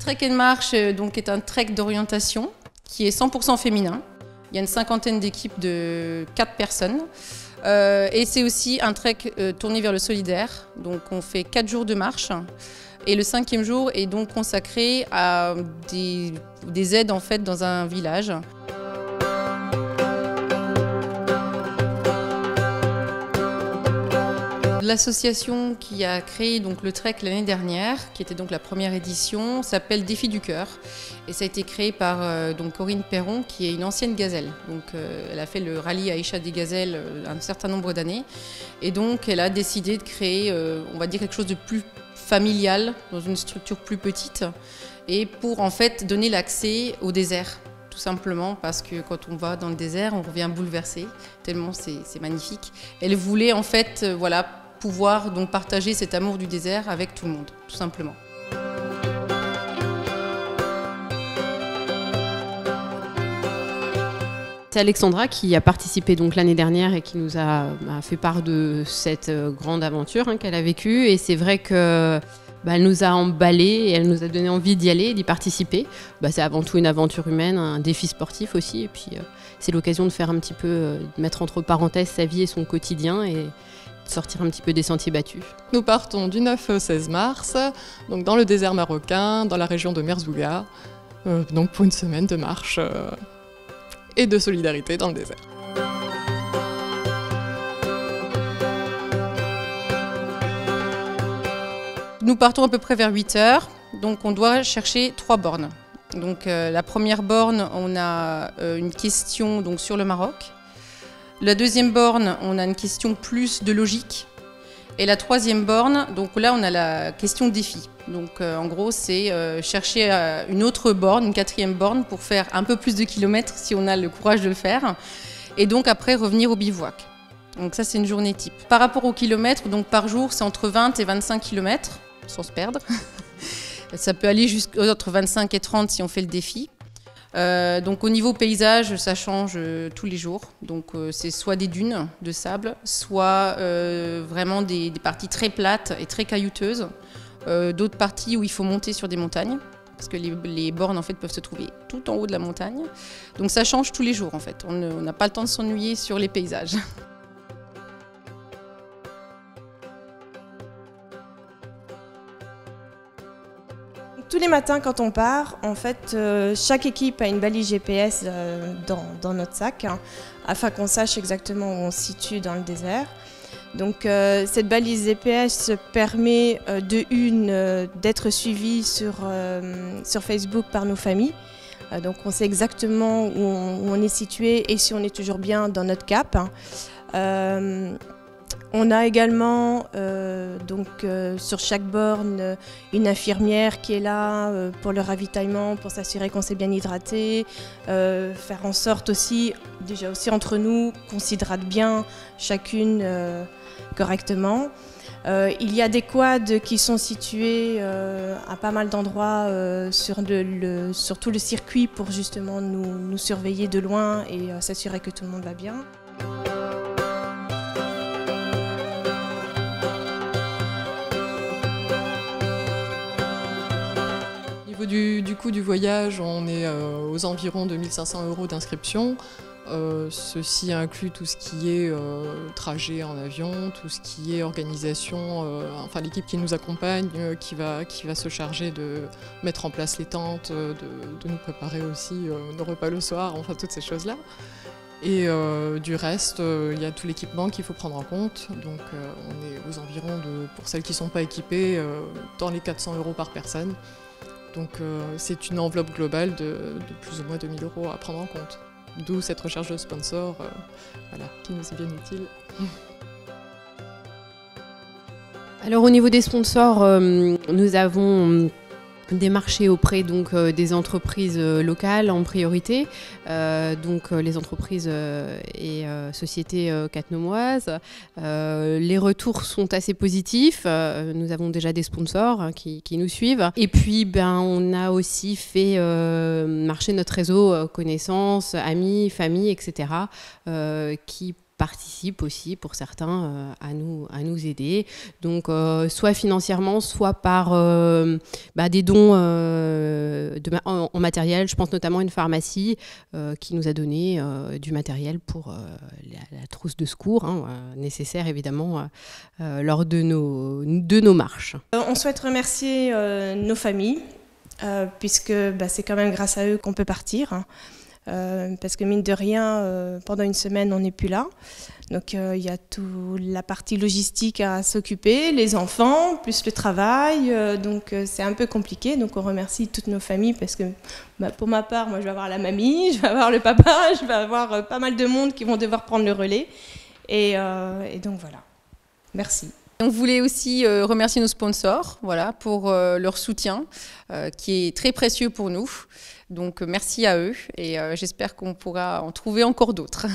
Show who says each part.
Speaker 1: Trek & Marche donc, est un trek d'orientation qui est 100% féminin. Il y a une cinquantaine d'équipes de 4 personnes. Et c'est aussi un trek tourné vers le solidaire. Donc on fait 4 jours de marche. Et le 5e jour est donc consacré à des aides en fait, dans un village. L'association qui a créé donc, le trek l'année dernière, qui était donc la première édition, s'appelle Défi du Cœur. Et ça a été créé par donc Corinne Perron, qui est une ancienne gazelle. Donc, elle a fait le rallye Aïcha des gazelles un certain nombre d'années. Et donc, elle a décidé de créer, on va dire, quelque chose de plus familial, dans une structure plus petite, et pour en fait donner l'accès au désert. Tout simplement parce que quand on va dans le désert, on revient bouleversé, tellement c'est magnifique. Elle voulait en fait voilà, pouvoir donc partager cet amour du désert avec tout le monde, tout simplement.
Speaker 2: C'est Alexandra qui a participé donc l'année dernière et qui nous a fait part de cette grande aventure qu'elle a vécue. Et c'est vrai que elle nous a emballés et elle nous a donné envie d'y aller, d'y participer. C'est avant tout une aventure humaine, un défi sportif aussi. Et puis c'est l'occasion de faire un petit peu, de mettre entre parenthèses sa vie et son quotidien et de sortir un petit peu des sentiers battus.
Speaker 3: Nous partons du 9 au 16 mars, donc dans le désert marocain, dans la région de Merzouga, donc pour une semaine de marche et de solidarité dans le désert.
Speaker 1: Nous partons à peu près vers 8 h, donc on doit chercher 3 bornes. Donc la première borne, on a une question donc, sur le Maroc. La deuxième borne, on a une question plus de logique. Et la troisième borne, donc là on a la question défi. Donc en gros c'est chercher une autre borne, une 4e borne pour faire un peu plus de kilomètres si on a le courage de le faire. Et donc après revenir au bivouac. Donc ça c'est une journée type. Par rapport aux kilomètres, donc par jour c'est entre 20 et 25 kilomètres sans se perdre. Ça peut aller jusqu'entre 25 et 30 si on fait le défi. Donc au niveau paysage, ça change tous les jours. Donc c'est soit des dunes de sable, soit vraiment des parties très plates et très caillouteuses. D'autres parties où il faut monter sur des montagnes, parce que les bornes en fait peuvent se trouver tout en haut de la montagne. Donc ça change tous les jours en fait. On n'a pas le temps de s'ennuyer sur les paysages.
Speaker 4: Tous les matins quand on part, en fait, chaque équipe a une balise GPS dans notre sac, afin qu'on sache exactement où on se situe dans le désert. Donc cette balise GPS permet d'être suivie sur Facebook par nos familles. Donc on sait exactement où on est situé et si on est toujours bien dans notre cap. On a également sur chaque borne une infirmière qui est là pour le ravitaillement, pour s'assurer qu'on s'est bien hydraté, faire en sorte aussi, déjà aussi entre nous, qu'on s'hydrate bien chacune correctement. Il y a des quads qui sont situés à pas mal d'endroits sur tout le circuit pour justement nous surveiller de loin et s'assurer que tout le monde va bien.
Speaker 3: Du coût du voyage, on est aux environs de 1 500 € d'inscription. Ceci inclut tout ce qui est trajet en avion, tout ce qui est organisation, enfin l'équipe qui nous accompagne, qui va se charger de mettre en place les tentes, de nous préparer aussi nos repas le soir, enfin toutes ces choses-là. Et du reste, il y a tout l'équipement qu'il faut prendre en compte. Donc on est aux environs pour celles qui ne sont pas équipées, dans les 400 € par personne. Donc c'est une enveloppe globale de plus ou moins 2 000 € à prendre en compte. D'où cette recherche de sponsors qui nous est bien utile.
Speaker 2: Alors au niveau des sponsors, nous avons démarché auprès des entreprises locales en priorité, les entreprises et sociétés catenomoises. Les retours sont assez positifs. Nous avons déjà des sponsors qui nous suivent. Et puis on a aussi fait marcher notre réseau connaissances, amis, familles, etc. Qui participent aussi pour certains à nous aider. Donc soit financièrement, soit par des dons en matériel. Je pense notamment à une pharmacie qui nous a donné du matériel pour la trousse de secours, nécessaire évidemment lors de nos marches.
Speaker 4: On souhaite remercier nos familles, puisque c'est quand même grâce à eux qu'on peut partir. Parce que mine de rien, pendant une semaine, on n'est plus là. Donc il y a toute la partie logistique à s'occuper, les enfants, plus le travail. Donc c'est un peu compliqué. Donc on remercie toutes nos familles parce que pour ma part, moi je vais avoir la mamie, je vais avoir le papa, je vais avoir pas mal de monde qui vont devoir prendre le relais. Et donc voilà. Merci.
Speaker 1: On voulait aussi remercier nos sponsors pour leur soutien qui est très précieux pour nous. Donc merci à eux et j'espère qu'on pourra en trouver encore d'autres.